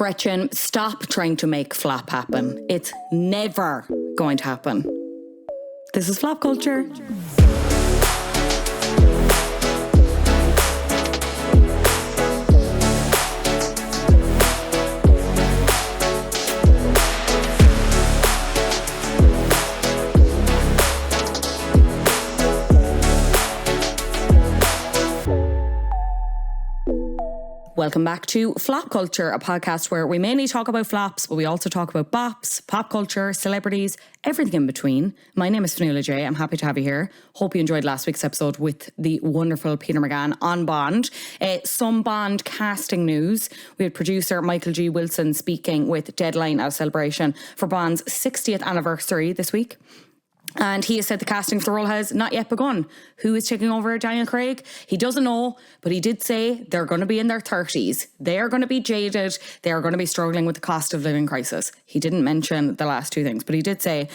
Gretchen, stop trying to make flop happen. It's never going to happen. This is Flop Culture. Welcome back to Flop Culture, a podcast where we mainly talk about flops, but we also talk about bops, pop culture, celebrities, everything in between. My name is Fionnuala J. I'm happy to have you here. Hope you enjoyed last week's episode with the wonderful Peter McGann on Bond. Some Bond casting news. We had producer Michael G. Wilson speaking with Deadline at a celebration for Bond's 60th anniversary this week. And he has said the casting for the role has not yet begun. Who is taking over Daniel Craig? He doesn't know, but he did say they're going to be in their 30s. They are going to be jaded. They are going to be struggling with the cost of living crisis. He didn't mention the last two things, but he did say,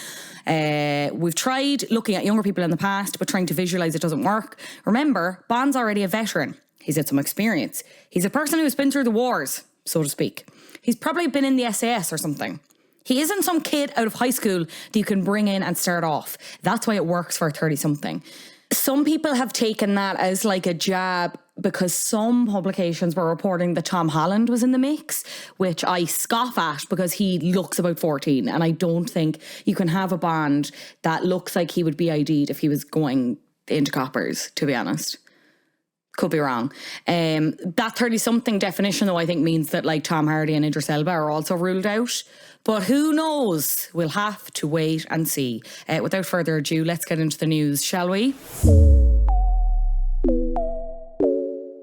we've tried looking at younger people in the past, but trying to visualise it doesn't work. Remember, Bond's already a veteran. He's had some experience. He's a person who's been through the wars, so to speak. He's probably been in the SAS or something. He isn't some kid out of high school that you can bring in and start off. That's why it works for a 30-something. Some people have taken that as like a jab because some publications were reporting that Tom Holland was in the mix, which I scoff at because he looks about 14. And I don't think you can have a Bond that looks like he would be ID'd if he was going into coppers, to be honest. Could be wrong. That 30-something definition, though, I think means that like Tom Hardy and Idris Elba are also ruled out. But who knows? We'll have to wait and see. Without further ado, let's get into the news, shall we?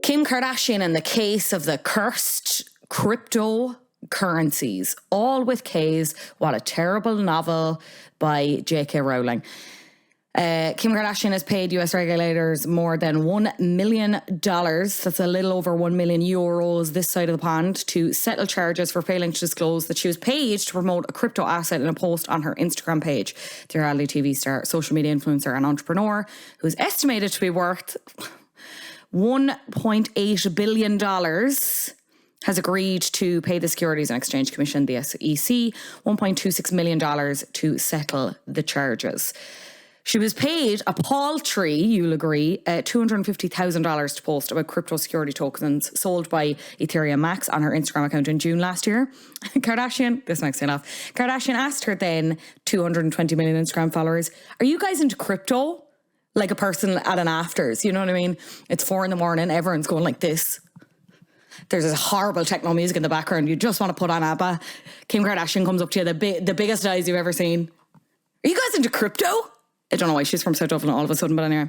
Kim Kardashian and the case of the cursed cryptocurrencies, all with K's. What a terrible novel by J.K. Rowling. Kim Kardashian has paid US regulators more than $1 million, that's a little over 1 million euros this side of the pond, to settle charges for failing to disclose that she was paid to promote a crypto asset in a post on her Instagram page. The reality TV star, social media influencer and entrepreneur, who's estimated to be worth $1.8 billion, has agreed to pay the Securities and Exchange Commission, the SEC, $1.26 million to settle the charges. She was paid a paltry, you'll agree, $250,000 to post about crypto security tokens sold by Ethereum Max on her Instagram account in June last year. Kardashian, this makes me laugh, Kardashian asked her then 220 million Instagram followers, are you guys into crypto? Like a person at an afters, you know what I mean? It's 4 a.m, everyone's going like this. There's this horrible techno music in the background. You just want to put on ABBA. Kim Kardashian comes up to you, the biggest eyes you've ever seen. Are you guys into crypto? I don't know why she's from South Dublin all of a sudden, but anyway.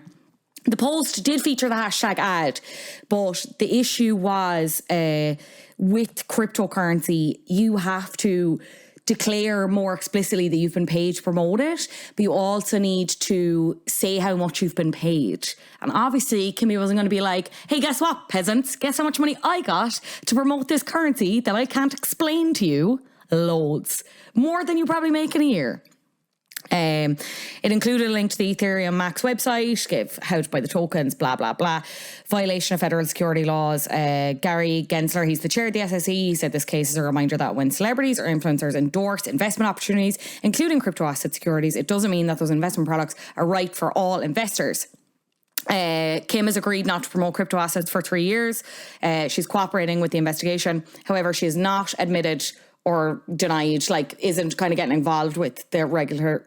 The post did feature the hashtag ad, but the issue was with cryptocurrency, you have to declare more explicitly that you've been paid to promote it, but you also need to say how much you've been paid. And obviously, Kimmy wasn't going to be like, hey, guess what, peasants? Guess how much money I got to promote this currency that I can't explain to you? Loads. More than you probably make in a year. It included a link to the Ethereum Max website, gave how to buy the tokens, blah, blah, blah. Violation of federal security laws. Gary Gensler, he's the chair of the SSE, he said this case is a reminder that when celebrities or influencers endorse investment opportunities, including crypto asset securities, it doesn't mean that those investment products are right for all investors. Kim has agreed not to promote crypto assets for 3 years. She's cooperating with the investigation. However, she has not admitted or denied, like, isn't kind of getting involved with the regulators,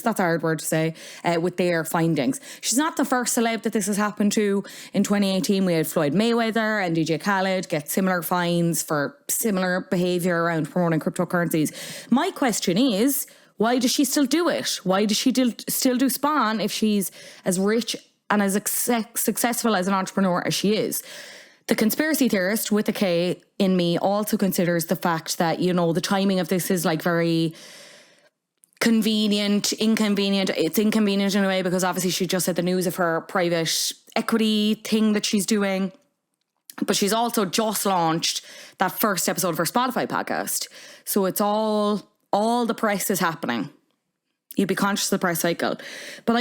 that's a hard word to say, with their findings. She's not the first celeb that this has happened to. In 2018, we had Floyd Mayweather and DJ Khaled get similar fines for similar behaviour around promoting cryptocurrencies. My question is, why does she still do it? Why does she still do Spawn if she's as rich and as successful as an entrepreneur as she is? The conspiracy theorist with a K in me also considers the fact that, you know, the timing of this is like very inconvenient. It's inconvenient in a way because obviously she just had the news of her private equity thing that she's doing. But she's also just launched that first episode of her Spotify podcast. So it's all the press is happening. You'd be conscious of the price cycle. But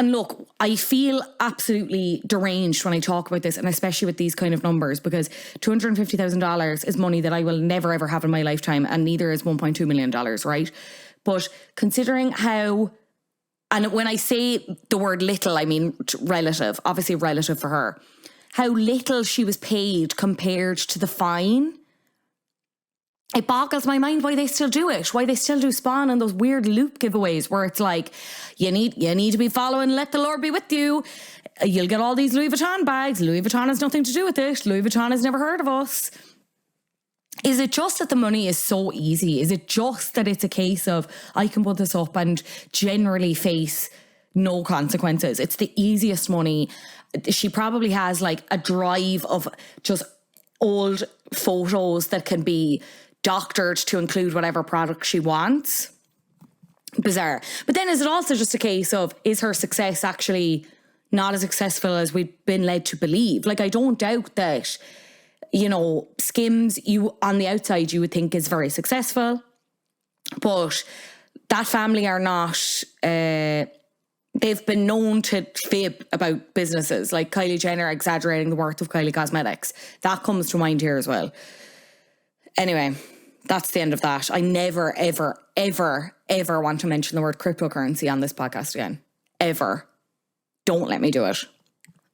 look, I feel absolutely deranged when I talk about this, and especially with these kind of numbers, because $250,000 is money that I will never ever have in my lifetime, and neither is $1.2 million, right? But considering how, and when I say the word little, I mean relative, obviously relative for her, how little she was paid compared to the fine. It boggles my mind why they still do it, why they still do Spawn and those weird loop giveaways where it's like, you need to be following Let the Lord Be With You. You'll get all these Louis Vuitton bags. Louis Vuitton has nothing to do with it. Louis Vuitton has never heard of us. Is it just that the money is so easy? Is it just that it's a case of I can put this up and generally face no consequences? It's the easiest money. She probably has like a drive of just old photos that can be doctored to include whatever product she wants. Bizarre. But then is it also just a case of, is her success actually not as successful as we've been led to believe? Like, I don't doubt that, you know, Skims, you on the outside, you would think is very successful. But that family are not, they've been known to fib about businesses, like Kylie Jenner exaggerating the worth of Kylie Cosmetics. That comes to mind here as well. Anyway, that's the end of that. I never, ever, ever, ever want to mention the word cryptocurrency on this podcast again. Ever. Don't let me do it.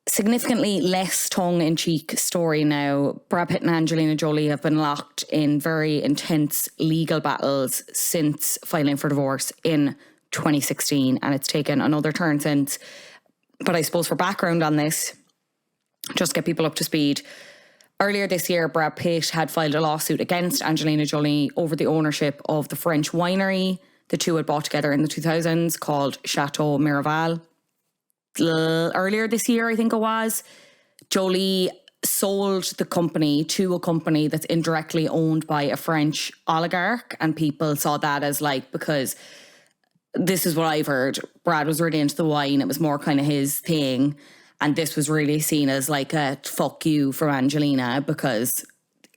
Significantly less tongue-in-cheek story now. Brad Pitt and Angelina Jolie have been locked in very intense legal battles since filing for divorce in 2016, and it's taken another turn since. But I suppose for background on this, just get people up to speed. Earlier this year, Brad Pitt had filed a lawsuit against Angelina Jolie over the ownership of the French winery the two had bought together in the 2000s called Chateau Miraval. Earlier this year, I think it was, Jolie sold the company to a company that's indirectly owned by a French oligarch, and people saw that as like, because this is what I've heard, Brad was really into the wine, it was more kind of his thing. And this was really seen as like a fuck you from Angelina, because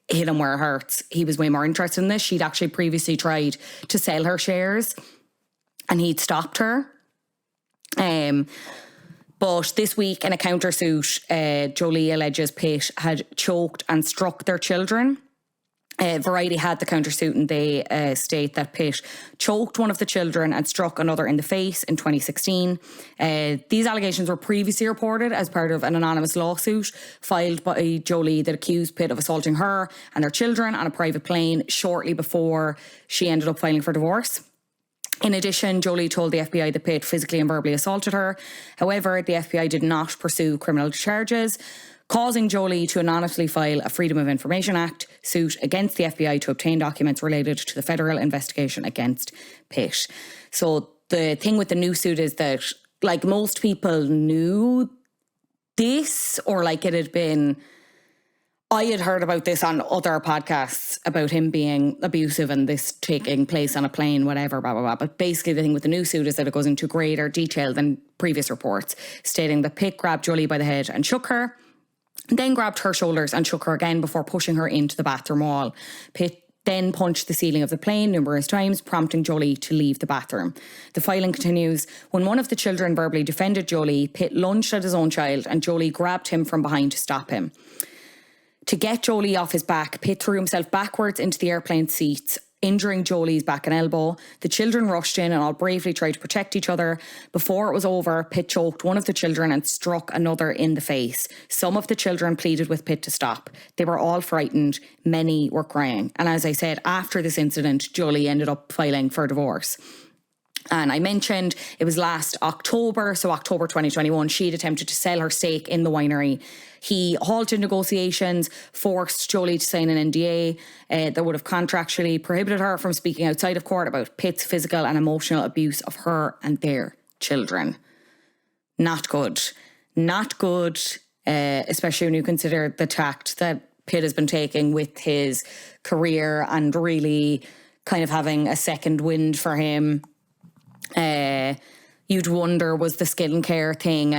hit him where it hurts. He was way more interested in this. She'd actually previously tried to sell her shares and he'd stopped her. But this week in a countersuit, Jolie alleges Pitt had choked and struck their children. Variety had the countersuit and they state that Pitt choked one of the children and struck another in the face in 2016. These allegations were previously reported as part of an anonymous lawsuit filed by Jolie that accused Pitt of assaulting her and their children on a private plane shortly before she ended up filing for divorce. In addition, Jolie told the FBI that Pitt physically and verbally assaulted her. However, the FBI did not pursue criminal charges, causing Jolie to anonymously file a Freedom of Information Act suit against the FBI to obtain documents related to the federal investigation against Pitt. So the thing with the new suit is that, like, most people knew this, or like it had been, I had heard about this on other podcasts about him being abusive and this taking place on a plane, whatever, blah, blah, blah. But basically the thing with the new suit is that it goes into greater detail than previous reports, stating that Pitt grabbed Jolie by the head and shook her, then grabbed her shoulders and shook her again before pushing her into the bathroom wall. Pitt then punched the ceiling of the plane numerous times, prompting Jolie to leave the bathroom. The filing continues. When one of the children verbally defended Jolie, Pitt lunged at his own child and Jolie grabbed him from behind to stop him. To get Jolie off his back, Pitt threw himself backwards into the airplane seats, injuring Jolie's back and elbow. The children rushed in and all bravely tried to protect each other. Before it was over, Pitt choked one of the children and struck another in the face. Some of the children pleaded with Pitt to stop. They were all frightened. Many were crying. And as I said, after this incident, Jolie ended up filing for divorce. And I mentioned it was last October, so October 2021, she'd attempted to sell her stake in the winery. He halted negotiations, forced Jolie to sign an NDA that would have contractually prohibited her from speaking outside of court about Pitt's physical and emotional abuse of her and their children. Not good. Not good, especially when you consider the tact that Pitt has been taking with his career and really kind of having a second wind for him. You'd wonder, was the skincare thing,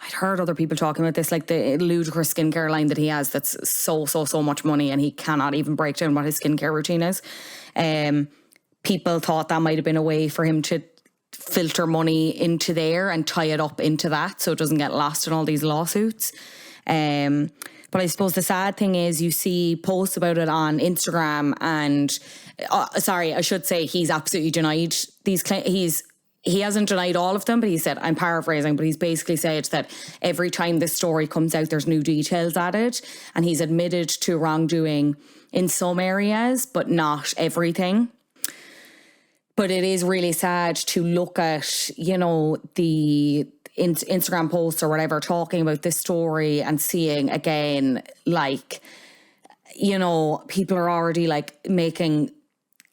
I'd heard other people talking about this, like the ludicrous skincare line that he has that's so much money and he cannot even break down what his skincare routine is. people thought that might have been a way for him to filter money into there and tie it up into that so it doesn't get lost in all these lawsuits. But I suppose the sad thing is you see posts about it on Instagram and, I should say he's absolutely denied these claims. He hasn't denied all of them, but he said, I'm paraphrasing, but he's basically said that every time this story comes out, there's new details added. And he's admitted to wrongdoing in some areas, but not everything. But it is really sad to look at, you know, the Instagram posts or whatever talking about this story and seeing again, like, you know, people are already like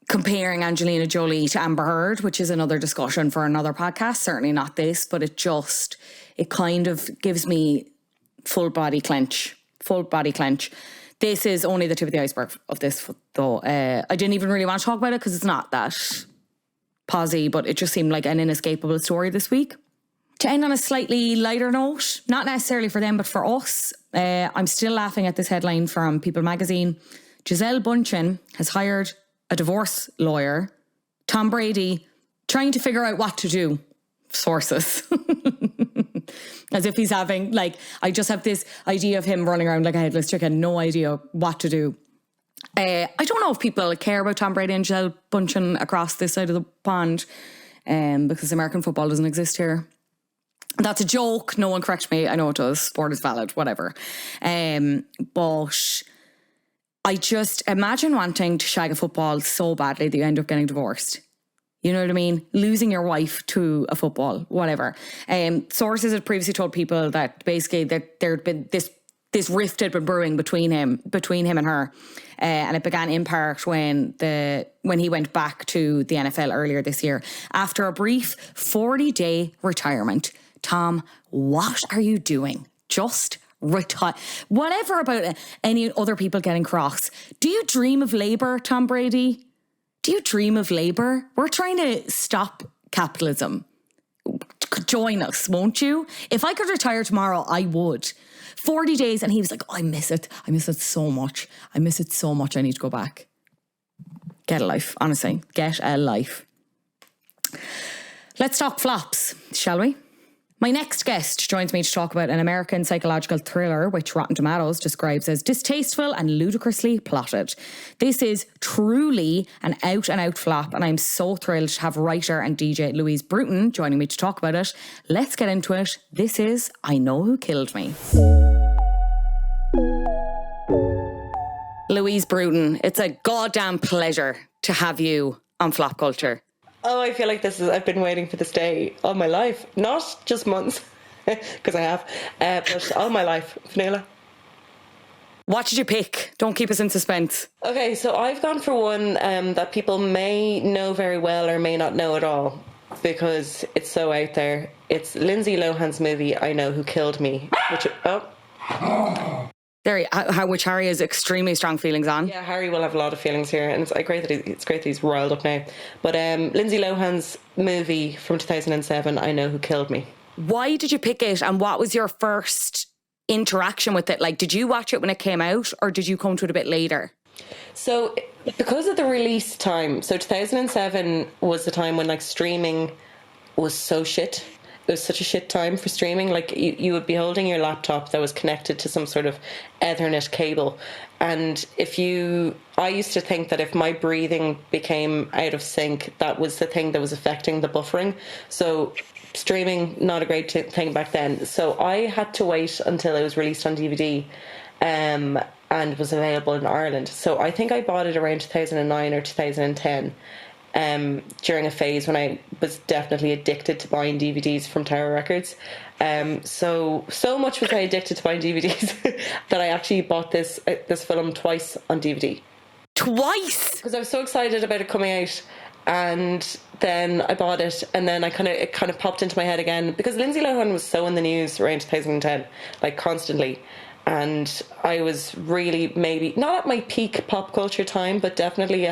comparing Angelina Jolie to Amber Heard, which is another discussion for another podcast, certainly not this, but it kind of gives me full body clench. This is only the tip of the iceberg of this, though. I didn't even really want to talk about it because it's not that posy, but it just seemed like an inescapable story this week. To end on a slightly lighter note, not necessarily for them, but for us, I'm still laughing at this headline from People magazine. Gisele Bundchen has hired a divorce lawyer, Tom Brady, trying to figure out what to do. Sources. As if he's having, like, I just have this idea of him running around like a headless chicken, no idea what to do. I don't know if people care about Tom Brady and Gisele Bundchen across this side of the pond, because American football doesn't exist here. That's a joke. No one correct me. I know it does. Sport is valid, whatever. But I just imagine wanting to shag a football so badly that you end up getting divorced. You know what I mean? Losing your wife to a football, whatever. Sources had previously told people that basically that there'd been this rift had been brewing between him and her, and it began in part when he went back to the NFL earlier this year after a brief 40-day retirement. Tom, what are you doing? Just retire. Whatever about any other people getting cross. Do you dream of Labour, Tom Brady? Do you dream of Labour? We're trying to stop capitalism. Join us, won't you? If I could retire tomorrow, I would. 40 days, and he was like, oh, I miss it. I miss it so much. I miss it so much. I need to go back. Get a life, honestly. Get a life. Let's talk flops, shall we? My next guest joins me to talk about an American psychological thriller which Rotten Tomatoes describes as distasteful and ludicrously plotted. This is truly an out-and-out flop, and I'm so thrilled to have writer and DJ Louise Bruton joining me to talk about it. Let's get into it. This is I Know Who Killed Me. Louise Bruton, it's a goddamn pleasure to have you on Flop Culture. Oh, I feel like I've been waiting for this day all my life. Not just months, because I have, but all my life. Fionnuala. What did you pick? Don't keep us in suspense. Okay, so I've gone for one that people may know very well or may not know at all, because it's so out there. It's Lindsay Lohan's movie, I Know Who Killed Me. Which Harry has extremely strong feelings on. Yeah, Harry will have a lot of feelings here, and it's great that he's riled up now. But Lindsay Lohan's movie from 2007, I Know Who Killed Me. Why did you pick it, and what was your first interaction with it? Like, did you watch it when it came out, or did you come to it a bit later? So, because of the release time, so 2007 was the time when, like, streaming was so shit. It was such a shit time for streaming. Like, you would be holding your laptop that was connected to some sort of Ethernet cable. And I used to think that if my breathing became out of sync, that was the thing that was affecting the buffering. So streaming, not a great thing back then. So I had to wait until it was released on DVD and was available in Ireland. So I think I bought it around 2009 or 2010. During a phase when I was definitely addicted to buying DVDs from Tower Records. So much was I addicted to buying DVDs that I actually bought this film twice on DVD. Twice? Because I was so excited about it coming out, and then I bought it, and then it kind of popped into my head again, because Lindsay Lohan was so in the news around 2010, like constantly. And I was really maybe not at my peak pop culture time, but definitely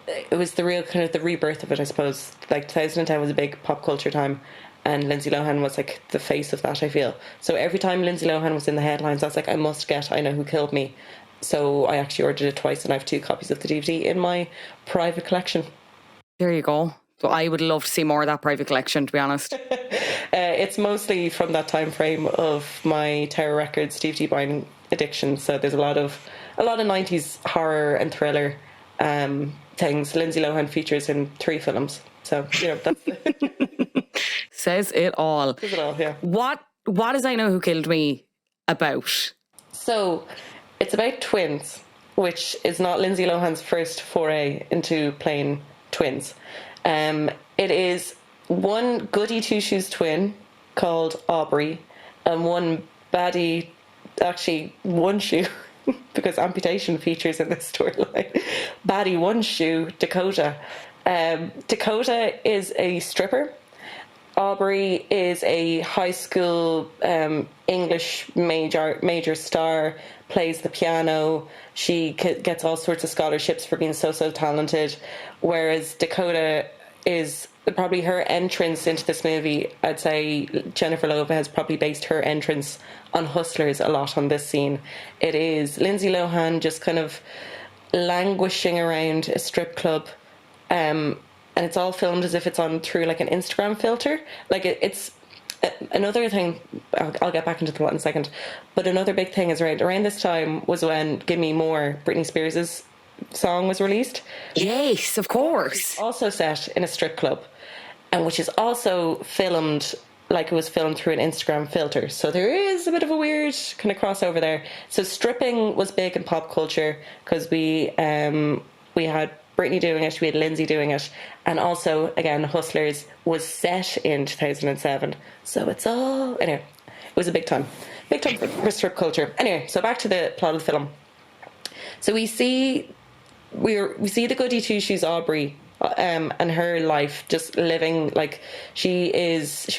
it was the real kind of the rebirth of it, I suppose. Like 2010 was a big pop culture time, and Lindsay Lohan was like the face of that, I feel. So every time Lindsay Lohan was in the headlines, I was like, I must get I Know Who Killed Me. So I actually ordered it twice, and I have 2 copies of the DVD in my private collection. There you go. So I would love to see more of that private collection, to be honest. It's mostly from that time frame of my Tower Records DVD buying addiction. So there's a lot of 90s horror and thriller things. Lindsay Lohan features in 3 films. So, that's Says it all. Says it all, yeah. What is I Know Who Killed Me about? So it's about twins, which is not Lindsay Lohan's first foray into playing twins. It is one goody two-shoes twin called Aubrey and one baddie, actually one shoe, because amputation features in this storyline, baddie one shoe, Dakota. Dakota is a stripper. Aubrey is a high school English major star, plays the piano. She gets all sorts of scholarships for being so talented, whereas Dakota is probably her entrance into this movie. I'd say Jennifer Lopez probably based her entrance on Hustlers a lot on this scene. It is Lindsay Lohan just kind of languishing around a strip club, and it's all filmed as if it's on through like an Instagram filter. Like it's another thing. I'll get back into the plot in a second. But another big thing is around this time was when "Give Me More," Britney Spears' song, was released. Yes, of course. Also set in a strip club, and which is also filmed like it was filmed through an Instagram filter. So there is a bit of a weird kind of crossover there. So stripping was big in pop culture because we had Britney doing it, we had Lindsay doing it, and also, again, Hustlers was set in 2007. So it's all... Anyway, it was a big time. Big time for strip culture. Anyway, so back to the plot of the film. So we see the goody two-shoes Aubrey and her life just living like she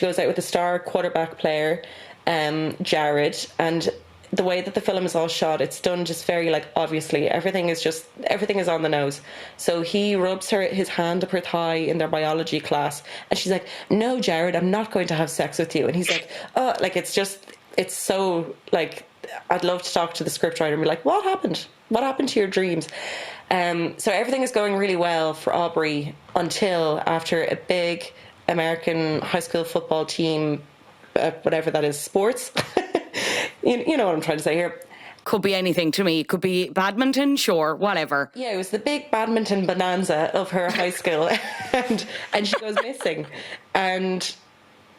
goes out with a star quarterback player, Jared, and the way that the film is all shot, it's done just very like obviously everything is on the nose. So he rubs his hand up her thigh in their biology class, and she's like, "No, Jared, I'm not going to have sex with you." And he's like, "Oh," like it's so like, I'd love to talk to the scriptwriter and be like, "What happened? What happened to your dreams?" So everything is going really well for Aubrey until after a big American high school football team, whatever that is, sports. You know what I'm trying to say here. Could be anything to me. Could be badminton, sure, whatever. Yeah, it was the big badminton bonanza of her high school, and she goes missing, and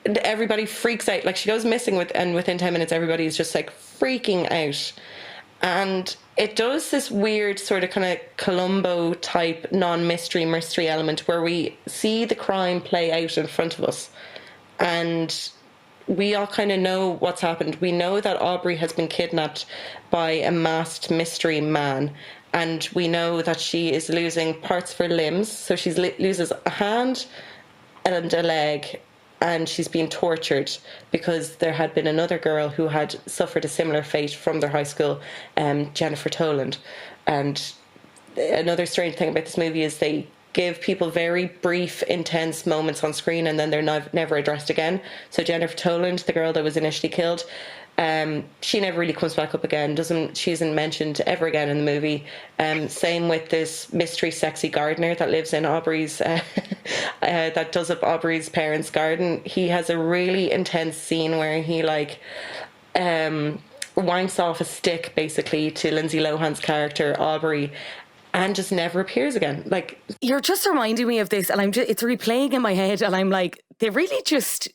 everybody freaks out. Like, she goes missing within 10 minutes, everybody is just like freaking out, and it does this weird sort of kind of Columbo type mystery element where we see the crime play out in front of us, and we all kind of know what's happened. We know that Aubrey has been kidnapped by a masked mystery man, and we know that she is losing parts of her limbs. So she loses a hand and a leg, and she's being tortured because there had been another girl who had suffered a similar fate from their high school, Jennifer Toland. And another strange thing about this movie is they give people very brief, intense moments on screen, and then they're never addressed again. So Jennifer Toland, the girl that was initially killed, she never really comes back up again. She isn't mentioned ever again in the movie. Same with this mystery sexy gardener that lives in Aubrey's, that does up Aubrey's parents' garden. He has a really intense scene where he wanks off a stick basically to Lindsay Lohan's character Aubrey, and just never appears again. Like, you're just reminding me of this, and it's replaying in my head, and I'm like, they really just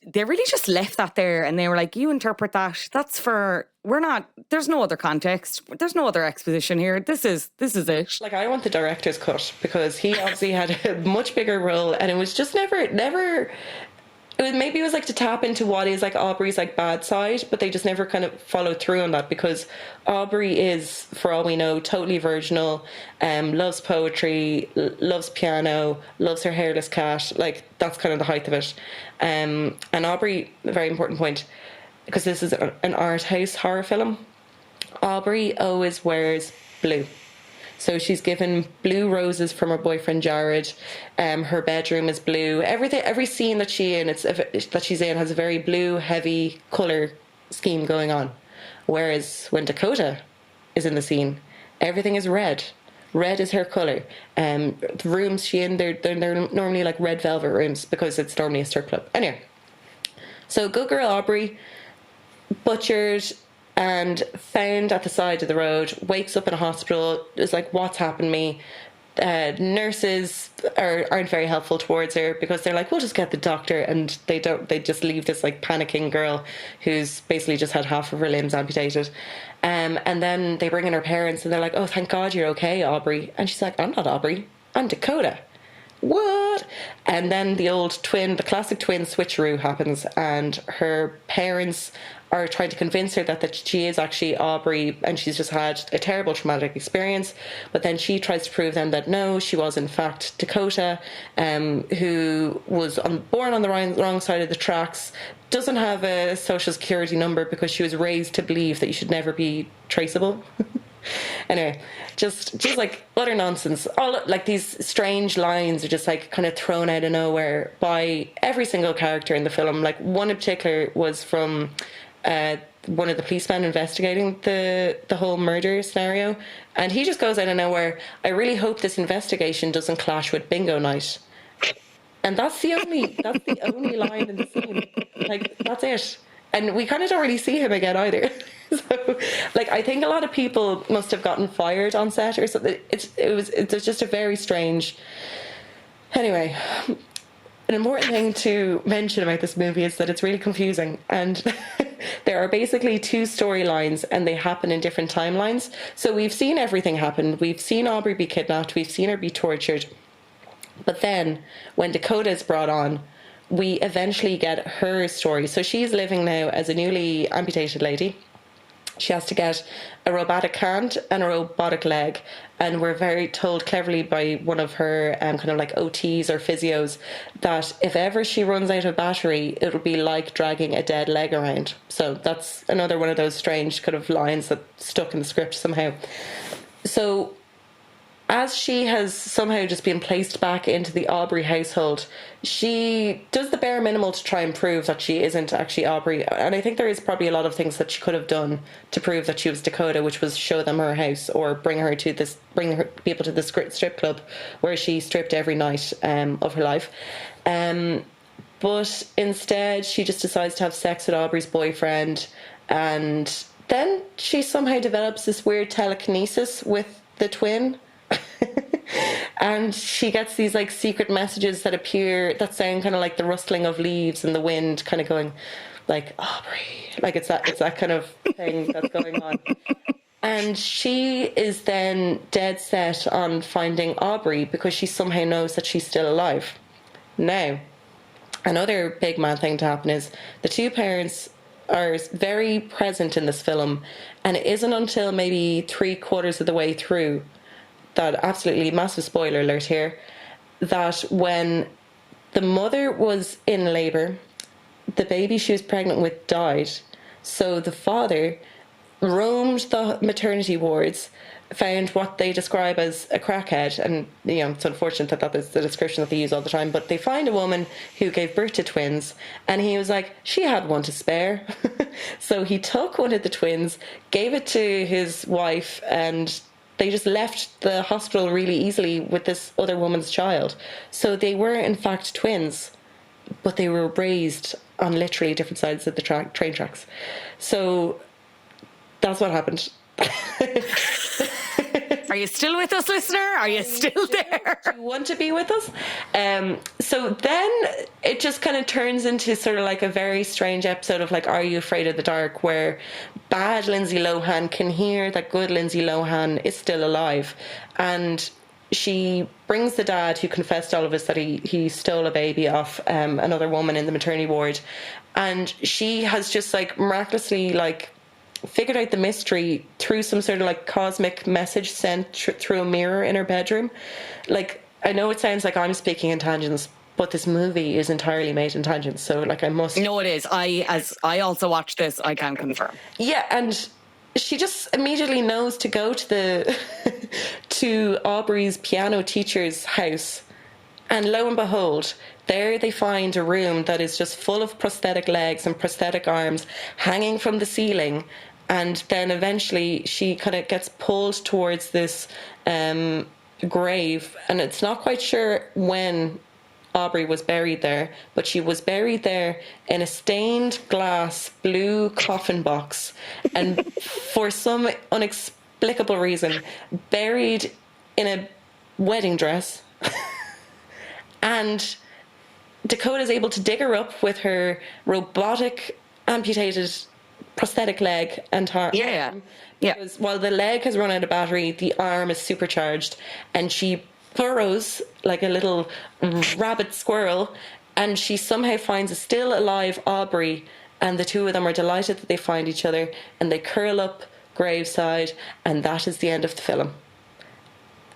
left that there, and they were like, you interpret that. There's no other context. There's no other exposition here. This is it. Like, I want the director's cut, because he obviously had a much bigger role, and it was just never. Maybe it was like to tap into what is like Aubrey's like bad side, but they just never kind of followed through on that, because Aubrey is, for all we know, totally virginal, loves poetry, loves piano, loves her hairless cat. Like, that's kind of the height of it. And Aubrey, a very important point, because this is an art house horror film, Aubrey always wears blue. So she's given blue roses from her boyfriend Jared. Her bedroom is blue. Every scene that she's in has a very blue, heavy colour scheme going on. Whereas when Dakota is in the scene, everything is red. Red is her colour. The rooms she in, they're normally like red velvet rooms because it's normally a strip club. Anyway, so good girl Aubrey, butchered and found at the side of the road, wakes up in a hospital, is like, what's happened to me? Nurses aren't very helpful towards her because they're like, we'll just get the doctor, and they just leave this like panicking girl who's basically just had half of her limbs amputated. And then they bring in her parents and they're like, oh, thank God you're okay, Aubrey. And she's like, I'm not Aubrey, I'm Dakota. What? And then the classic twin switcheroo happens, and her parents are trying to convince her that she is actually Aubrey and she's just had a terrible traumatic experience. But then she tries to prove them that no, she was in fact Dakota, who was born on the wrong side of the tracks, doesn't have a social security number because she was raised to believe that you should never be traceable. Anyway, just like utter nonsense. All like these strange lines are just like kind of thrown out of nowhere by every single character in the film. Like one in particular was from one of the policemen investigating the whole murder scenario, and he just goes out of nowhere, I really hope this investigation doesn't clash with bingo night. And that's the only line in the scene. Like, that's it. And we kind of don't really see him again either. So, like, I think a lot of people must have gotten fired on set or something. It's just a very strange. Anyway, an important thing to mention about this movie is that it's really confusing, and there are basically two storylines and they happen in different timelines. So we've seen everything happen. We've seen Aubrey be kidnapped. We've seen her be tortured. But then when Dakota is brought on, we eventually get her story. So she's living now as a newly amputated lady. She has to get a robotic hand and a robotic leg, and we're very told cleverly by one of her kind of like OTs or physios that if ever she runs out of battery, it'll be like dragging a dead leg around. So that's another one of those strange kind of lines that stuck in the script somehow. So as she has somehow just been placed back into the Aubrey household, she does the bare minimal to try and prove that she isn't actually Aubrey. And I think there is probably a lot of things that she could have done to prove that she was Dakota, which was show them her house or bring people to the strip club where she stripped every night of her life. But instead, she just decides to have sex with Aubrey's boyfriend, and then she somehow develops this weird telekinesis with the twin. And she gets these like secret messages that appear that sound kind of like the rustling of leaves in the wind, kind of going like Aubrey, like it's that kind of thing that's going on. And she is then dead set on finding Aubrey because she somehow knows that she's still alive. Now, another big mad thing to happen is the two parents are very present in this film, and it isn't until maybe 3/4 of the way through that, absolutely massive spoiler alert here, that when the mother was in labour, the baby she was pregnant with died. So the father roamed the maternity wards, found what they describe as a crackhead, and it's unfortunate that is the description that they use all the time, but they find a woman who gave birth to twins, and he was like, she had one to spare. So he took one of the twins, gave it to his wife, and they just left the hospital really easily with this other woman's child. So they were in fact twins, but they were raised on literally different sides of the train tracks. So that's what happened. Are you still with us, listener? Are you still there? Do you want to be with us? So then it just kind of turns into sort of like a very strange episode of like, Are You Afraid of the Dark? Where bad Lindsay Lohan can hear that good Lindsay Lohan is still alive. And she brings the dad who confessed all of us that he stole a baby off another woman in the maternity ward. And she has just like miraculously like figured out the mystery through some sort of like cosmic message sent through a mirror in her bedroom. Like, I know it sounds like I'm speaking in tangents, but this movie is entirely made in tangents. So like I must... No, it is. As I also watched this, I can confirm. Yeah, and she just immediately knows to go to the to Aubrey's piano teacher's house. And lo and behold, there they find a room that is just full of prosthetic legs and prosthetic arms hanging from the ceiling. And then eventually she kind of gets pulled towards this grave, and it's not quite sure when Aubrey was buried there, but she was buried there in a stained glass blue coffin box, and for some inexplicable reason buried in a wedding dress. And Dakota's able to dig her up with her robotic amputated prosthetic leg and arm. Yeah. Because while the leg has run out of battery, the arm is supercharged, and she burrows like a little rabbit squirrel, and she somehow finds a still alive Aubrey, and the two of them are delighted that they find each other, and they curl up graveside, and that is the end of the film.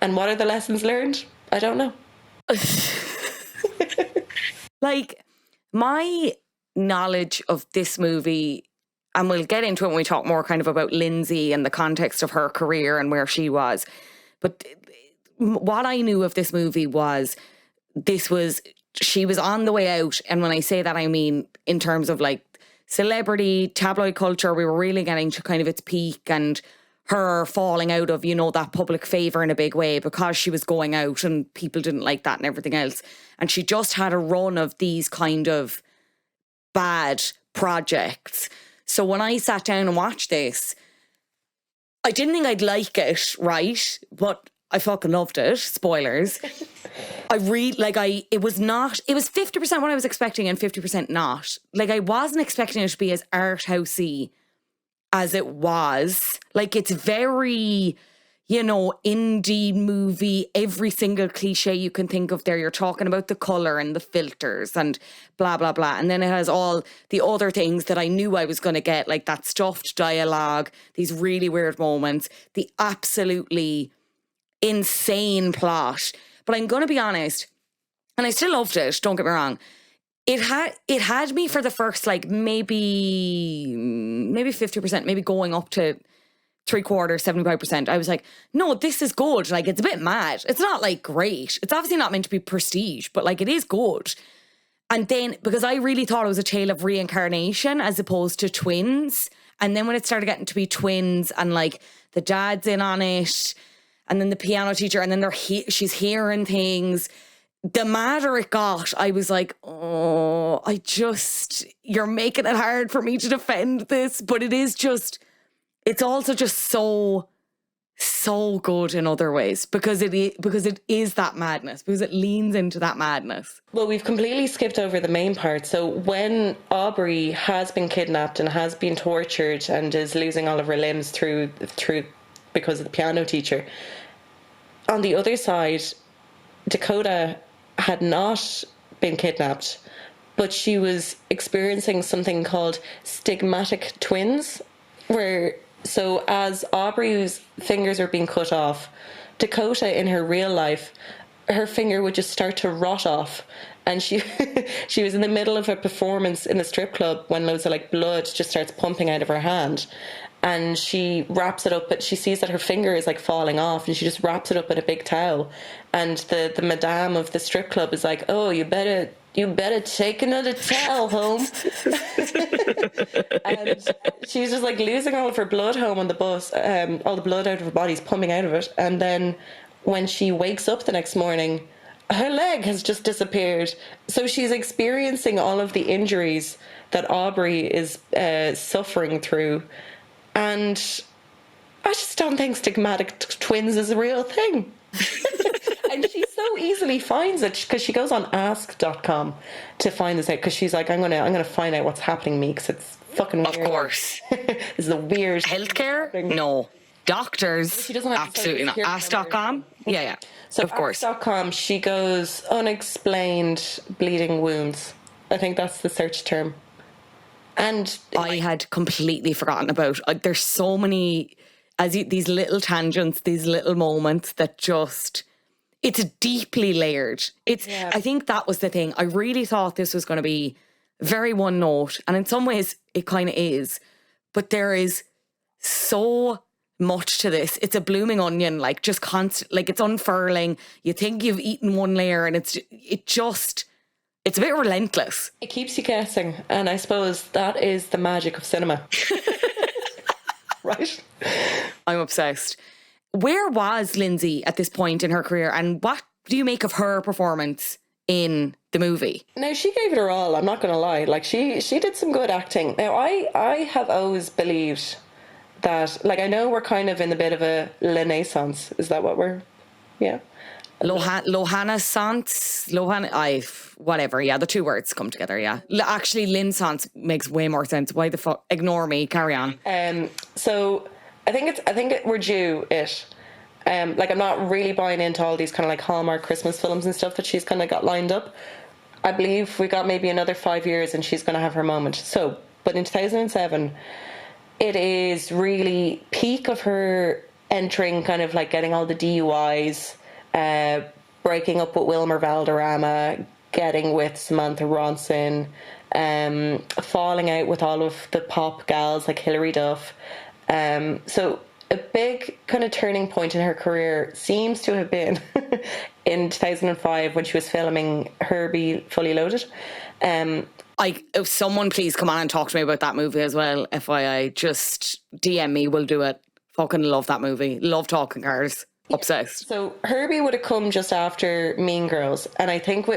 And what are the lessons learned? I don't know. Like, my knowledge of this movie, and we'll get into it when we talk more kind of about Lindsay and the context of her career and where she was, but what I knew of this movie was she was on the way out. And when I say that, I mean in terms of like celebrity, tabloid culture, we were really getting to kind of its peak, and her falling out of, that public favour in a big way because she was going out and people didn't like that and everything else. And she just had a run of these kind of bad projects. So when I sat down and watched this, I didn't think I'd like it, right? But I fucking loved it. Spoilers. It was 50% what I was expecting and 50% not. Like, I wasn't expecting it to be as art housey as it was. Like, it's very, indie movie, every single cliche you can think of there. You're talking about the colour and the filters and blah, blah, blah. And then it has all the other things that I knew I was going to get, like that stuffed dialogue, these really weird moments, the absolutely insane plot. But I'm going to be honest, and I still loved it, don't get me wrong. It had me for the first, like, maybe 50%, maybe going up to 3/4, 75%. I was like, no, this is good. Like, it's a bit mad. It's not, like, great. It's obviously not meant to be prestige, but, like, it is good. And then, because I really thought it was a tale of reincarnation as opposed to twins. And then when it started getting to be twins and, like, the dad's in on it, and then the piano teacher, and then she's hearing things. The madder it got, I was like, oh, you're making it hard for me to defend this. But it's also just so good in other ways because it is that madness, because it leans into that madness. Well, we've completely skipped over the main part. So when Aubrey has been kidnapped and has been tortured and is losing all of her limbs through because of the piano teacher, on the other side, Dakota had not been kidnapped, but she was experiencing something called stigmatic twins, so as Aubrey's fingers are being cut off, Dakota in her real life, her finger would just start to rot off. And she was in the middle of a performance in a strip club when loads of like blood just starts pumping out of her hand. And she wraps it up, but she sees that her finger is like falling off, and she just wraps it up in a big towel. And the madame of the strip club is like, "Oh, you better take another towel home." And she's just like losing all of her blood home on the bus. All the blood out of her body's pumping out of it. And then when she wakes up the next morning, her leg has just disappeared. So she's experiencing all of the injuries that Aubrey is suffering through. And I just don't think stigmatic twins is a real thing. And she so easily finds it because she goes on ask.com to find this out, because she's like, I'm gonna find out what's happening to me because it's fucking weird. Of course. It's the weird healthcare? No. Doctors? She doesn't have absolutely not. Ask.com? Yeah. So of course. Ask.com, she goes unexplained bleeding wounds. I think that's the search term. And I had completely forgotten about, there's so many, these little tangents, these little moments that just, it's deeply layered. I think that was the thing. I really thought this was going to be very one note, and in some ways it kind of is, but there is so much to this. It's a blooming onion, like just constant, like it's unfurling. You think you've eaten one layer and it's a bit relentless. It keeps you guessing, and I suppose that is the magic of cinema. right? I'm obsessed. Where was Lindsay at this point in her career, and what do you make of her performance in the movie? No, she gave it her all, I'm not going to lie. Like, she did some good acting. Now, I have always believed that, like, I know we're kind of in a bit of a renaissance. Is that what we're, yeah? Lohana Sant, whatever. Yeah, the two words come together. Yeah, actually, Lynn Sant makes way more sense. Why the fuck? Ignore me. Carry on. So I think we're due it. Like, I'm not really buying into all these kind of like Hallmark Christmas films and stuff that she's kind of got lined up. I believe we got maybe another 5 years and she's going to have her moment. So, but in 2007, it is really peak of her entering, kind of like getting all the DUIs. Breaking up with Wilmer Valderrama, getting with Samantha Ronson, falling out with all of the pop gals like Hilary Duff. So a big kind of turning point in her career seems to have been in 2005 when she was filming Herbie Fully Loaded. If someone please come on and talk to me about that movie as well, FYI, just DM me, we'll do it. Fucking love that movie. Love talking cars. Obsessed. So Herbie would have come just after Mean Girls, and I think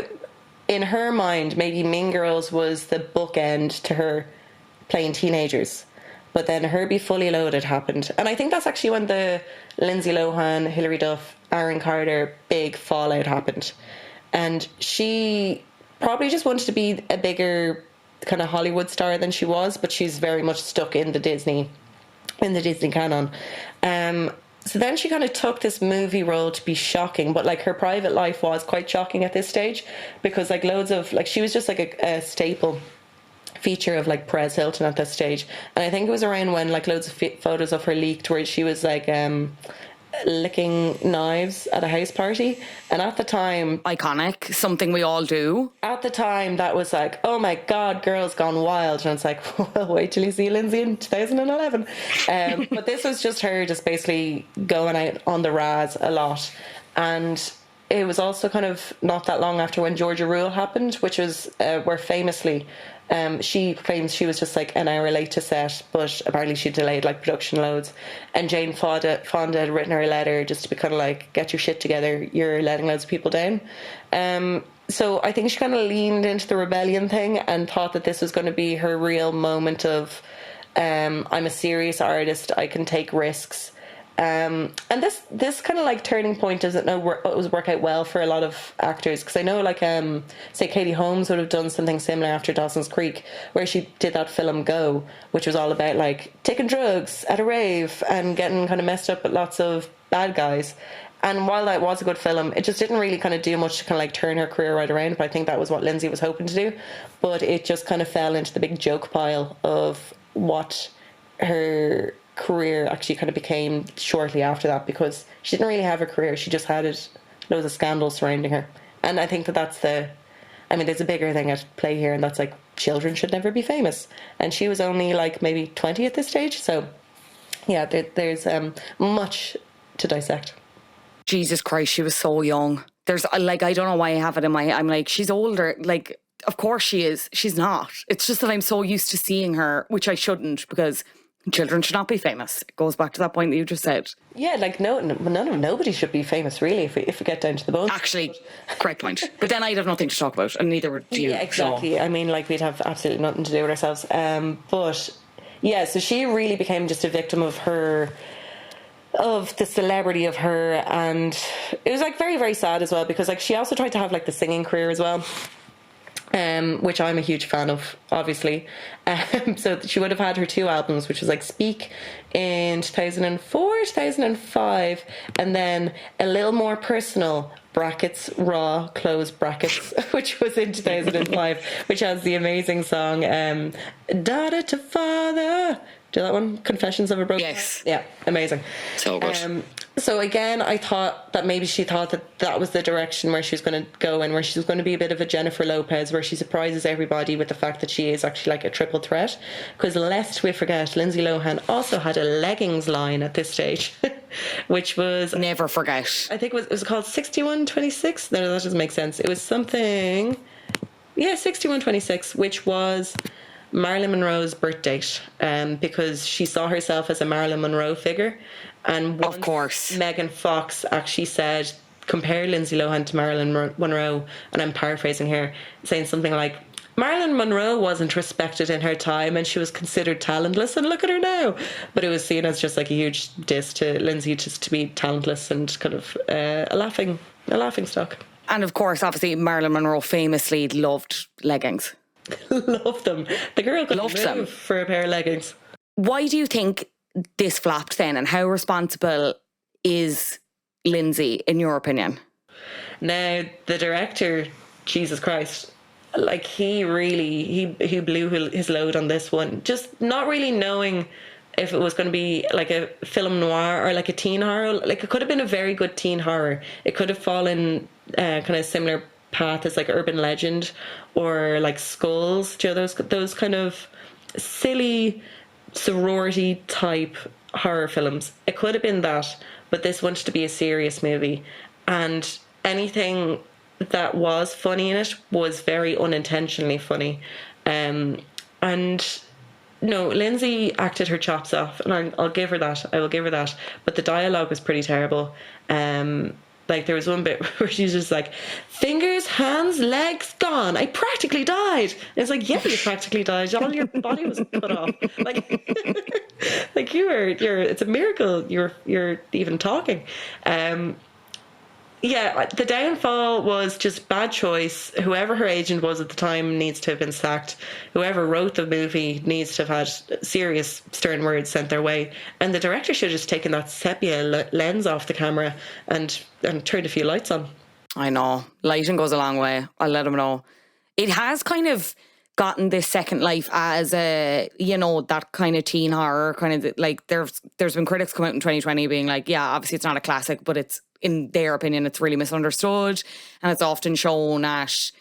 in her mind maybe Mean Girls was the bookend to her playing teenagers, but then Herbie Fully Loaded happened, and I think that's actually when the Lindsay Lohan, Hilary Duff, Aaron Carter big fallout happened, and she probably just wanted to be a bigger kind of Hollywood star than she was, but she's very much stuck in the Disney canon. So then she kind of took this movie role to be shocking, but like her private life was quite shocking at this stage, because like loads of, like, she was just like a staple feature of like Perez Hilton at this stage. And I think it was around when like loads of photos of her leaked where she was like licking knives at a house party, and at the time, iconic, something we all do. At the time, that was like, oh my god, girls gone wild, and it's like, well, wait till you see Lindsay in 2011. But this was just her just basically going out on the Raz a lot, and it was also kind of not that long after when Georgia Rule happened, which was where famously she claims she was just like an hour late to set, but apparently she delayed like production loads. And Jane Fonda had written her a letter just to be kind of like, get your shit together, you're letting loads of people down. So I think she kind of leaned into the rebellion thing and thought that this was going to be her real moment of, I'm a serious artist, I can take risks. And this kind of like turning point doesn't always work out well for a lot of actors, because I know like say Katie Holmes would have done something similar after Dawson's Creek, where she did that film Go, which was all about like taking drugs at a rave and getting kind of messed up with lots of bad guys. And while that was a good film, it just didn't really kind of do much to kind of like turn her career right around. But I think that was what Lindsay was hoping to do. But it just kind of fell into the big joke pile of what her career actually kind of became shortly after that, because she didn't really have a career. She just had loads of scandals surrounding her. And I think that's there's a bigger thing at play here, and that's like children should never be famous. And she was only like maybe 20 at this stage. So yeah, there's much to dissect. Jesus Christ, she was so young. There's like, I don't know why I have it in my, I'm like, she's older. Like, of course she is. She's not. It's just that I'm so used to seeing her, which I shouldn't, because children should not be famous. It goes back to that point that you just said. Yeah, like nobody should be famous, really, if we get down to the bone. Actually, correct point. But then I'd have nothing to talk about, and neither would you. Yeah, exactly. So. I mean, like, we'd have absolutely nothing to do with ourselves. But yeah, so she really became just a victim of the celebrity of her, and it was like very, very sad as well, because like she also tried to have like the singing career as well. Which I'm a huge fan of, obviously. So she would have had her 2 albums, which was like Speak in 2004, 2005, and then A Little More Personal, brackets, raw, close brackets, which was in 2005, which has the amazing song, Daughter to Father. Do you know that one? Confessions of a Broken Yes. Yeah, amazing. So good. So again, I thought that maybe she thought that was the direction where she was going to go, and where she was going to be a bit of a Jennifer Lopez, where she surprises everybody with the fact that she is actually like a triple threat. Because lest we forget, Lindsay Lohan also had a leggings line at this stage, which was... Never forget. I think it was called 6126. No, that doesn't make sense. It was something... Yeah, 6126, which was... Marilyn Monroe's birth date, because she saw herself as a Marilyn Monroe figure. And Of course. Megan Fox actually said, compare Lindsay Lohan to Marilyn Monroe, and I'm paraphrasing here, saying something like, Marilyn Monroe wasn't respected in her time and she was considered talentless, and look at her now. But it was seen as just like a huge diss to Lindsay, just to be talentless and kind of a laughing stock. And of course, obviously, Marilyn Monroe famously loved leggings. Loved them. The girl could Loved move them. for a pair of leggings. Why do you think this flopped then, and how responsible is Lindsay, in your opinion? Now, the director, Jesus Christ, like he blew his load on this one, just not really knowing if it was going to be like a film noir or like a teen horror. Like, it could have been a very good teen horror. It could have fallen kind of similar path as like Urban Legend or like Skulls. Do you know, those kind of silly sorority type horror films. It could have been that, but this wanted to be a serious movie, and anything that was funny in it was very unintentionally funny. And no, Lindsay acted her chops off, and I'll give her that. I will give her that. But the dialogue was pretty terrible. Like, there was one bit where she's just like, fingers, hands, legs gone. I practically died. And it's like, yeah, you practically died. All your body was cut off. Like, like it's a miracle you're even talking. Yeah, the downfall was just bad choice. Whoever her agent was at the time needs to have been sacked. Whoever wrote the movie needs to have had serious stern words sent their way. And the director should have just taken that sepia lens off the camera and turned a few lights on. I know. Lighting goes a long way. I'll let them know. It has kind of gotten this second life as a, you know, that kind of teen horror, kind of like there's been critics come out in 2020 being like, yeah, obviously it's not a classic, but it's, in their opinion, it's really misunderstood, and it's often shown at,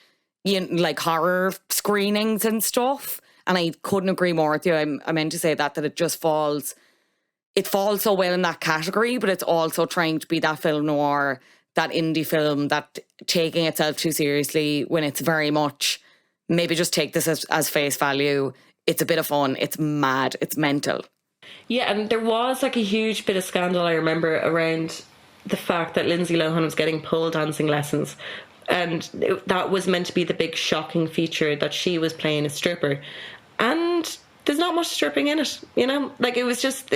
you know, like horror screenings and stuff. And I couldn't agree more with you. I meant to say that it just falls so well in that category, but it's also trying to be that film noir, that indie film, that taking itself too seriously when it's very much, maybe just take this as face value. It's a bit of fun. It's mad. It's mental. Yeah, and there was like a huge bit of scandal, I remember, around the fact that Lindsay Lohan was getting pole dancing lessons, and that was meant to be the big shocking feature, that she was playing a stripper, and there's not much stripping in it, you know, like it was just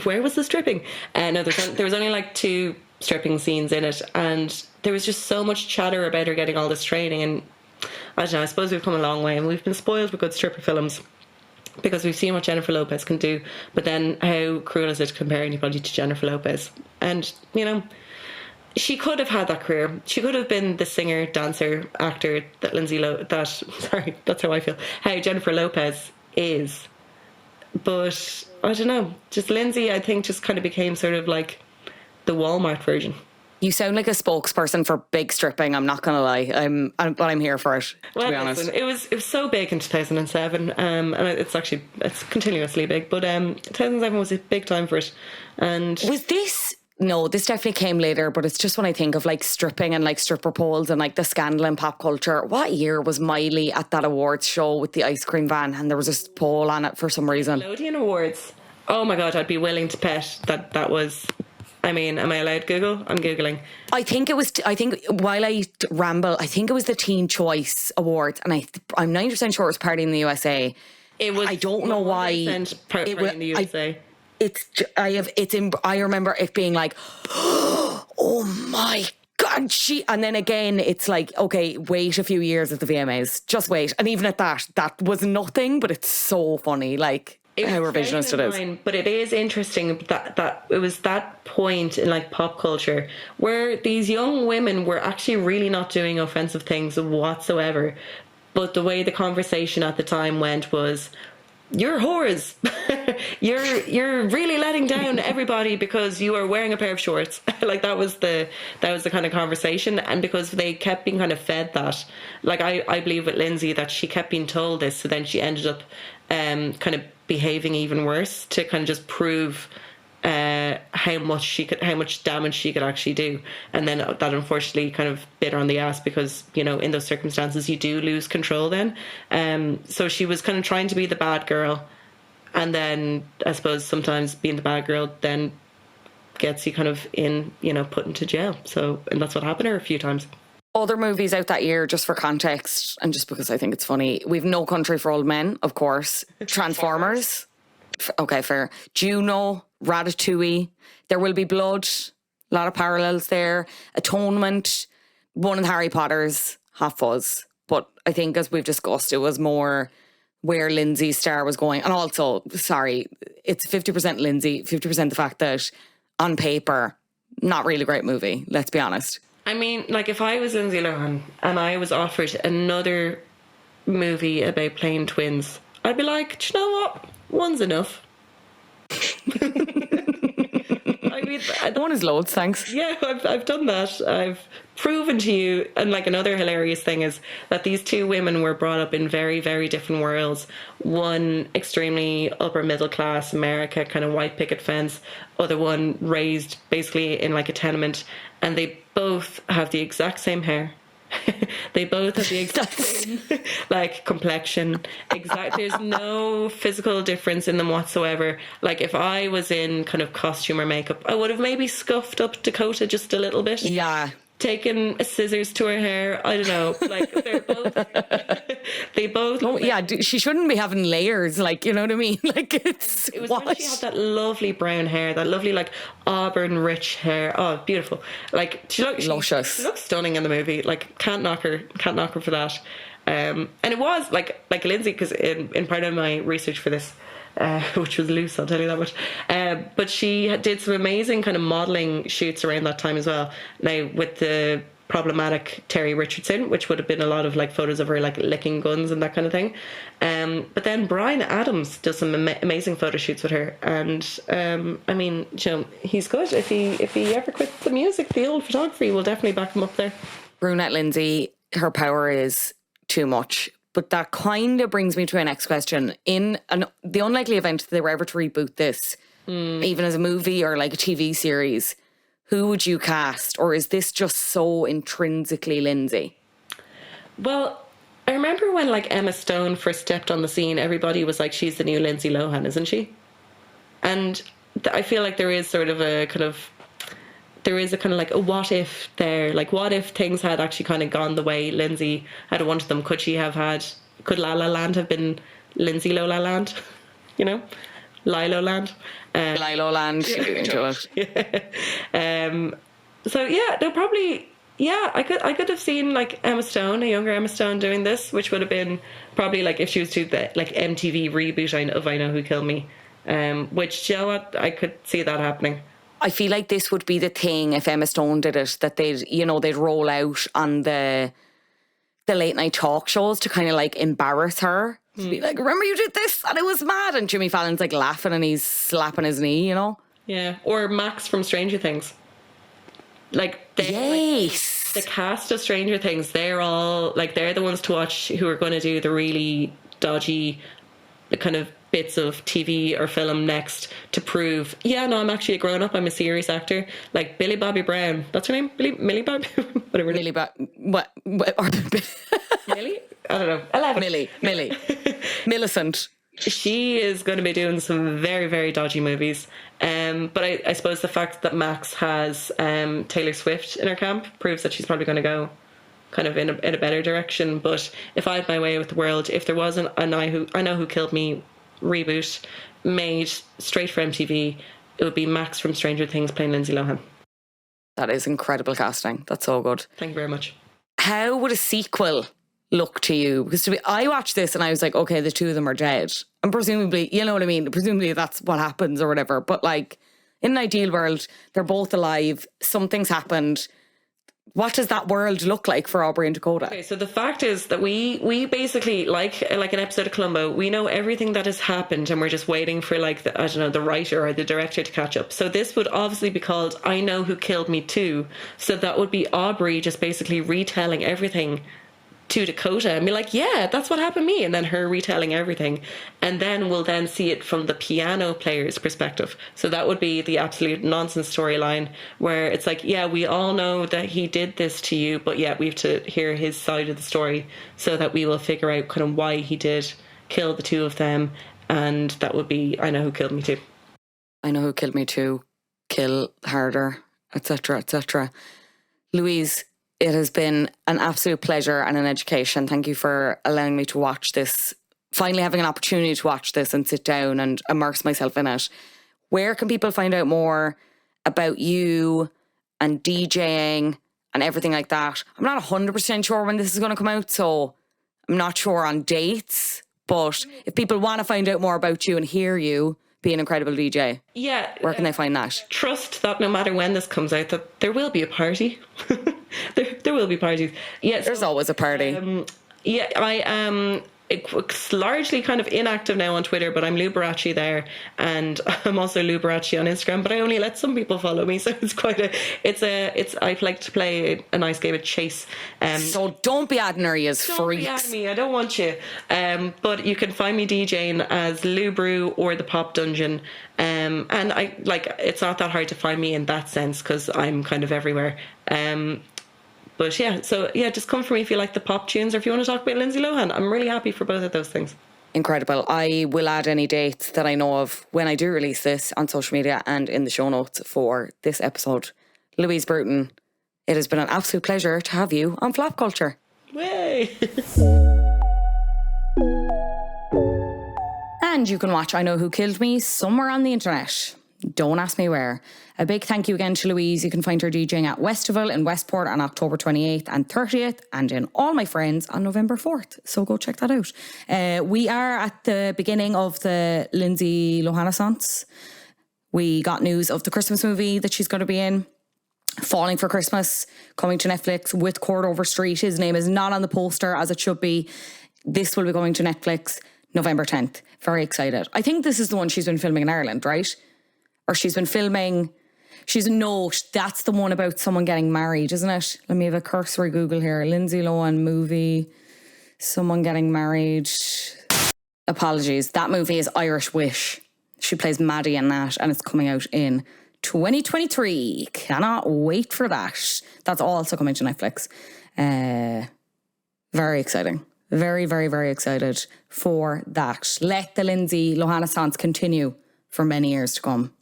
where was the stripping? No, there was only like 2 stripping scenes in it, and there was just so much chatter about her getting all this training, and I don't know, I suppose we've come a long way and we've been spoiled with good stripper films, because we've seen what Jennifer Lopez can do, but then how cruel is it to compare anybody to Jennifer Lopez? And, you know, she could have had that career. She could have been the singer, dancer, actor that that's how I feel, how Jennifer Lopez is. But, I don't know, just Lindsay, I think, just kind of became sort of like the Walmart version. You sound like a spokesperson for big stripping, I'm not going to lie. But I'm here for it, to be honest. Listen, it was so big in 2007, and it's continuously big, but 2007 was a big time for it. And was this... No, this definitely came later, but it's just when I think of like stripping and like stripper poles and like the scandal in pop culture. What year was Miley at that awards show with the ice cream van and there was a pole on it for some reason? Nickelodeon Awards. Oh my God, I'd be willing to bet that was... I mean, am I allowed to Google? I'm Googling. I think while I ramble, I think it was the Teen Choice Awards, and I'm 90% sure it was Party in the USA. It was. I don't know why. Party in the USA. I remember it being like, oh my God, and then again, it's like, okay, wait a few years at the VMAs, just wait. And even at that was nothing, but it's so funny, like how revisionist it is. But it is interesting that it was that point in like pop culture where these young women were actually really not doing offensive things whatsoever. But the way the conversation at the time went was, you're whores. you're really letting down everybody because you are wearing a pair of shorts. Like that was the kind of conversation, and because they kept being kind of fed that, like I believe with Lindsay that she kept being told this, so then she ended up kind of behaving even worse to kind of just prove how much damage she could actually do. And then that unfortunately kind of bit her on the ass, because, you know, in those circumstances you do lose control then. So she was kind of trying to be the bad girl, and then I suppose sometimes being the bad girl then gets you kind of put into jail. So, and that's what happened to her a few times. Other movies out that year, just for context, and just because I think it's funny, we've No Country for Old Men, of course. Transformers. Okay, fair. Juno, Ratatouille, There Will Be Blood, a lot of parallels there. Atonement, one of the Harry Potters, Hot Fuzz. But I think, as we've discussed, it was more where Lindsay's star was going. And also, sorry, it's 50% Lindsay, 50% the fact that on paper, not really great movie, let's be honest. I mean, like, if I was Lindsay Lohan and I was offered another movie about playing twins, I'd be like, do you know what? One's enough. I mean, one is loads, thanks. Yeah, I've done that. I've proven to you. And like, another hilarious thing is that these two women were brought up in very, very different worlds. One extremely upper middle class America, kind of white picket fence. Other one raised basically in like a tenement, and they both have the exact same hair. They both have the exact same like complexion. There's no physical difference in them whatsoever. Like, if I was in kind of costume or makeup, I would have maybe scuffed up Dakota just a little bit. Yeah. Taken scissors to her hair. I don't know. Like, they're both. They both. Oh yeah, she shouldn't be having layers. Like, you know what I mean? Like, it was when she had that lovely brown hair, that lovely like auburn rich hair. Oh, beautiful! Like, luscious. She looks stunning in the movie. Like, can't knock her for that. And it was like Lindsay, because in part of my research for this, which was loose, I'll tell you that much. But she did some amazing kind of modelling shoots around that time as well. Now, with the problematic Terry Richardson, which would have been a lot of like photos of her like licking guns and that kind of thing. But then Bryan Adams does some amazing photo shoots with her, and I mean, he's good. If he ever quits the music, the old photography, will definitely back him up there. Brunette Lindsay, her power is too much. But that kind of brings me to my next question. In the unlikely event that they were ever to reboot this, even as a movie or like a TV series, who would you cast? Or is this just so intrinsically Lindsay? Well, I remember when like Emma Stone first stepped on the scene, everybody was like, she's the new Lindsay Lohan, isn't she? And I feel like there is sort of a kind of like a what if there, like, what if things had actually kind of gone the way Lindsay had wanted them? Could La La Land have been Lindsay Lola Land? You know? LiLo Land. LiLo Land, she'd be into it. Yeah. So yeah, no, probably, yeah, I could have seen like Emma Stone, a younger Emma Stone, doing this, which would have been probably like if she was to do the like MTV reboot of I Know Who Killed Me, which, you know what, I could see that happening. I feel like this would be the thing if Emma Stone did it, that they'd roll out on the late night talk shows to kind of like embarrass her. To be like, remember you did this and it was mad, and Jimmy Fallon's like laughing and he's slapping his knee, you know? Yeah. Or Max from Stranger Things. Like, yes. Like, the cast of Stranger Things, they're all like, they're the ones to watch who are going to do the really dodgy kind of bits of TV or film next to prove, yeah, no, I'm actually a grown-up, I'm a serious actor. Like Billy Bobby Brown, that's her name? Millie Bobby? Whatever. Millie what? Millie? I don't know. 11. Millie. Millicent. She is going to be doing some very, very dodgy movies. But I suppose the fact that Max has Taylor Swift in her camp proves that she's probably going to go kind of in a better direction. But if I had my way with the world, if there was an I Know Who Killed Me reboot made straight for MTV, it would be Max from Stranger Things playing Lindsay Lohan. That is incredible casting. That's so good. Thank you very much. How would a sequel look to you? Because I watched this and I was like, okay, the two of them are dead. And presumably, you know what I mean? Presumably that's what happens or whatever. But like, in an ideal world, they're both alive. Something's happened. What does that world look like for Aubrey and Dakota? Okay, so the fact is that we basically, like an episode of Columbo, we know everything that has happened and we're just waiting for like the writer or the director to catch up. So this would obviously be called I Know Who Killed Me Too. So that would be Aubrey just basically retelling everything to Dakota and be like, yeah, that's what happened to me, and then her retelling everything, and then we'll then see it from the piano player's perspective. So that would be the absolute nonsense storyline where it's like, yeah, we all know that he did this to you, but yeah, we have to hear his side of the story so that we will figure out kind of why he did kill the two of them. And that would be I Know Who Killed Me Too. I Know Who Killed Me Too, Kill Harder, etc., etc. Louise, it has been an absolute pleasure and an education. Thank you for allowing me to watch this, finally having an opportunity to watch this and sit down and immerse myself in it. Where can people find out more about you and DJing and everything like that? I'm not 100% sure when this is going to come out, so I'm not sure on dates. But if people want to find out more about you and hear you be an incredible DJ, where can they find that? Trust that no matter when this comes out, that there will be a party. there will be parties. Yes, there's always a party. I am largely kind of inactive now on Twitter, but I'm Liberace there, and I'm also Liberace on Instagram, but I only let some people follow me, so it's quite I like to play a nice game of chase. So don't be adding her, you freaks. Don't be adding me, I don't want you. But you can find me DJing as Lou Brew or the Pop Dungeon. And I it's not that hard to find me in that sense because I'm kind of everywhere. But yeah, so yeah, just come for me if you like the pop tunes or if you want to talk about Lindsay Lohan. I'm really happy for both of those things. Incredible. I will add any dates that I know of when I do release this on social media and in the show notes for this episode. Louise Bruton, it has been an absolute pleasure to have you on Flop Culture. Way! And you can watch I Know Who Killed Me somewhere on the internet. Don't ask me where. A big thank you again to Louise. You can find her DJing at Westival in Westport on October 28th and 30th and in All My Friends on November 4th. So go check that out. We are at the beginning of the Lindsay Lohan Renaissance. We got news of the Christmas movie that she's going to be in, Falling for Christmas, coming to Netflix with Cord Overstreet. His name is not on the poster as it should be. This will be going to Netflix November 10th. Very excited. I think this is the one she's been filming in Ireland, right? Or she's been filming... that's the one about someone getting married, isn't it? Let me have a cursory Google here. Lindsay Lohan movie, someone getting married. Apologies. That movie is Irish Wish. She plays Maddie in that, and it's coming out in 2023. Cannot wait for that. That's also coming to Netflix. Very exciting. Very, very, very excited for that. Let the Lindsay Lohan Renaissance continue for many years to come.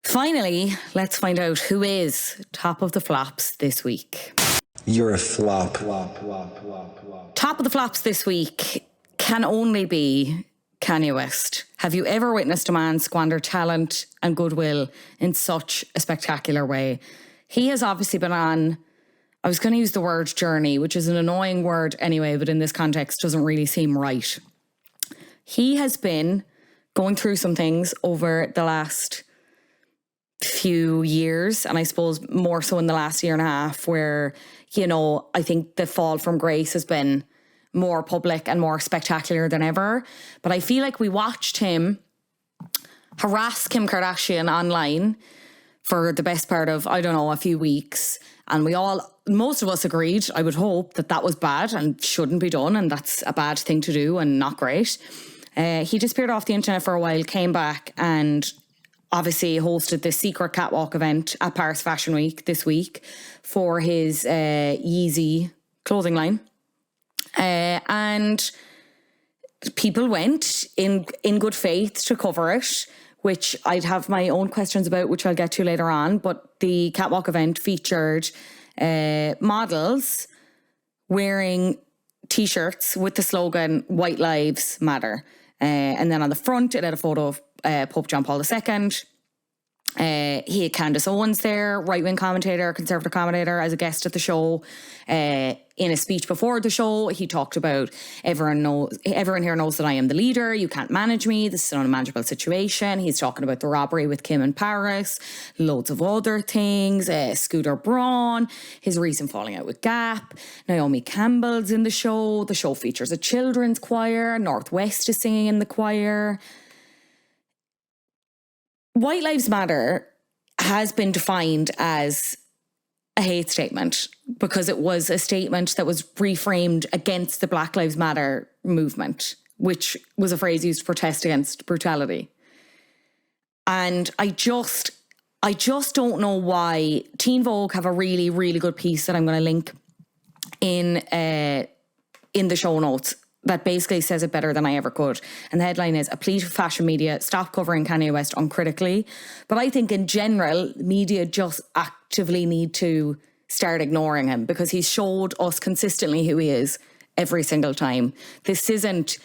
Finally, let's find out who is top of the flops this week. You're a flop. Top of the flops this week can only be Kanye West. Have you ever witnessed a man squander talent and goodwill in such a spectacular way? He has obviously been on, I was going to use the word journey, which is an annoying word anyway, but in this context doesn't really seem right. He has been going through some things over the last few years, and I suppose more so in the last year and a half, where, you know, I think the fall from grace has been more public and more spectacular than ever. But I feel like we watched him harass Kim Kardashian online for the best part of, I don't know, a few weeks. And most of us agreed, I would hope, that that was bad and shouldn't be done, and that's a bad thing to do and not great. He disappeared off the internet for a while, came back, and obviously hosted this secret catwalk event at Paris Fashion Week this week for his Yeezy clothing line. And people went in good faith to cover it, which I'd have my own questions about, which I'll get to later on. But the catwalk event featured models wearing T-shirts with the slogan "White Lives Matter." And then on the front, it had a photo of Pope John Paul II. He had Candace Owens there, right-wing commentator, conservative commentator, as a guest at the show. In a speech before the show, he talked about everyone here knows that I am the leader. You can't manage me. This is an unmanageable situation. He's talking about the robbery with Kim in Paris, loads of other things. Scooter Braun, his recent falling out with Gap. Naomi Campbell's in the show. The show features a children's choir. Northwest is singing in the choir. White Lives Matter has been defined as a hate statement because it was a statement that was reframed against the Black Lives Matter movement, which was a phrase used to protest against brutality. And I just don't know why. Teen Vogue have a really, really good piece that I'm going to link in the show notes that basically says it better than I ever could. And the headline is, "A plea to fashion media, stop covering Kanye West uncritically." But I think in general, media just actively need to start ignoring him because he's showed us consistently who he is every single time. This isn't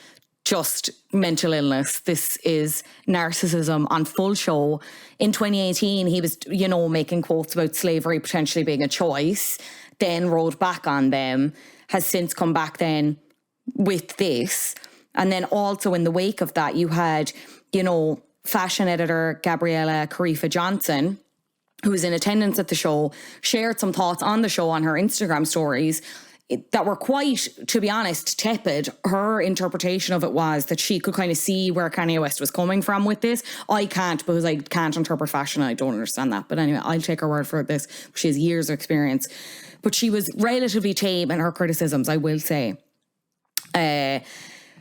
just mental illness. This is narcissism on full show. In 2018, he was, making quotes about slavery potentially being a choice, then rolled back on them, has since come back then with this. And then also in the wake of that, you had, fashion editor Gabriella Carifa Johnson, who was in attendance at the show, shared some thoughts on the show on her Instagram stories that were quite, to be honest, tepid. Her interpretation of it was that she could kind of see where Kanye West was coming from with this. I can't, because I can't interpret fashion. I don't understand that. But anyway, I'll take her word for this. She has years of experience. But she was relatively tame in her criticisms, I will say.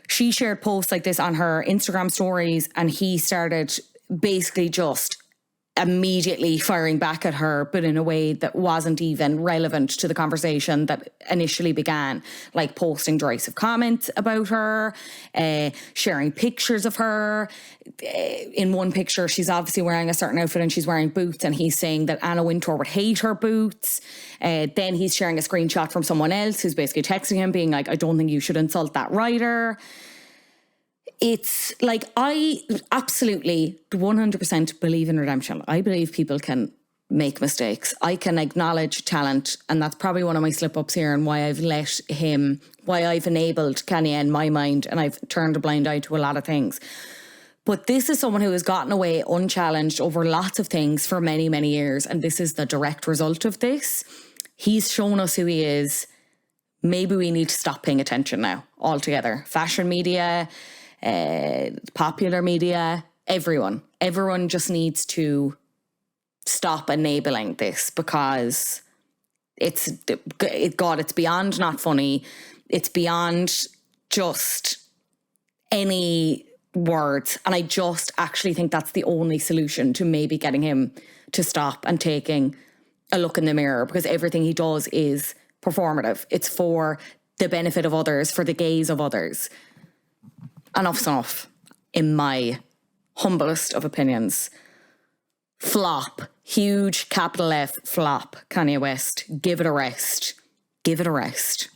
She shared posts like this on her Instagram stories, and he started basically just immediately firing back at her, but in a way that wasn't even relevant to the conversation that initially began, like posting derisive comments about her, sharing pictures of her. In one picture, she's obviously wearing a certain outfit and she's wearing boots, and he's saying that Anna Wintour would hate her boots. Then he's sharing a screenshot from someone else who's basically texting him being like, "I don't think you should insult that writer." It's like, I absolutely 100% believe in redemption. I believe people can make mistakes. I can acknowledge talent. And that's probably one of my slip-ups here, and why I've enabled Kanye in my mind, and I've turned a blind eye to a lot of things. But this is someone who has gotten away unchallenged over lots of things for many, many years. And this is the direct result of this. He's shown us who he is. Maybe we need to stop paying attention now altogether. Fashion media, popular media, everyone just needs to stop enabling this, because it's beyond not funny. It's beyond just any words. And I just actually think that's the only solution to maybe getting him to stop and taking a look in the mirror, because everything he does is performative. It's for the benefit of others, for the gaze of others. Enough's enough, in my humblest of opinions. Flop. Huge capital F flop, Kanye West. Give it a rest. Give it a rest.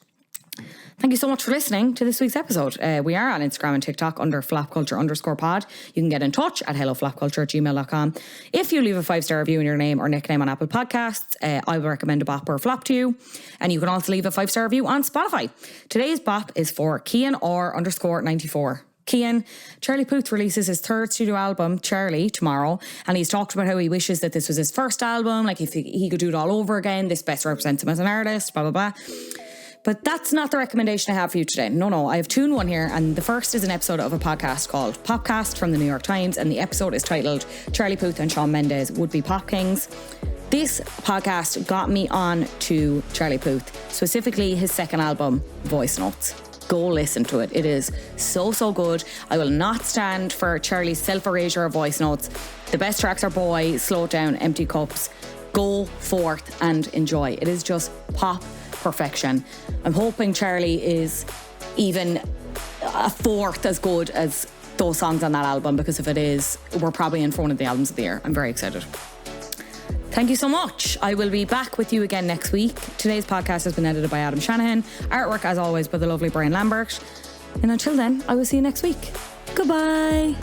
Thank you so much for listening to this week's episode. We are on Instagram and TikTok under flopculture_pod. You can get in touch at helloflopculture@gmail.com. If you leave a 5-star review in your name or nickname on Apple Podcasts, I will recommend a bop or a flop to you. And you can also leave a 5-star review on Spotify. Today's bop is for Kian R_94. Kian, Charlie Puth releases his third studio album, Charlie, tomorrow, and he's talked about how he wishes that this was his first album, like if he could do it all over again, this best represents him as an artist, blah, blah, blah. But that's not the recommendation I have for you today. No, I have two in one here, and the first is an episode of a podcast called Popcast from the New York Times, and the episode is titled Charlie Puth and Shawn Mendes Would Be Pop Kings. This podcast got me on to Charlie Puth, specifically his second album, Voice Notes. Go listen to it. It is so good. I will not stand for Charlie's self-erasure of Voice Notes. The best tracks are Boy, Slow It Down, Empty Cups. Go forth and enjoy. It is just pop perfection. I'm hoping Charlie is even a fourth as good as those songs on that album, because if it is, we're probably in for one of the albums of the year. I'm very excited. Thank you so much. I will be back with you again next week. Today's podcast has been edited by Adam Shanahan. Artwork, as always, by the lovely Brian Lambert. And until then, I will see you next week. Goodbye.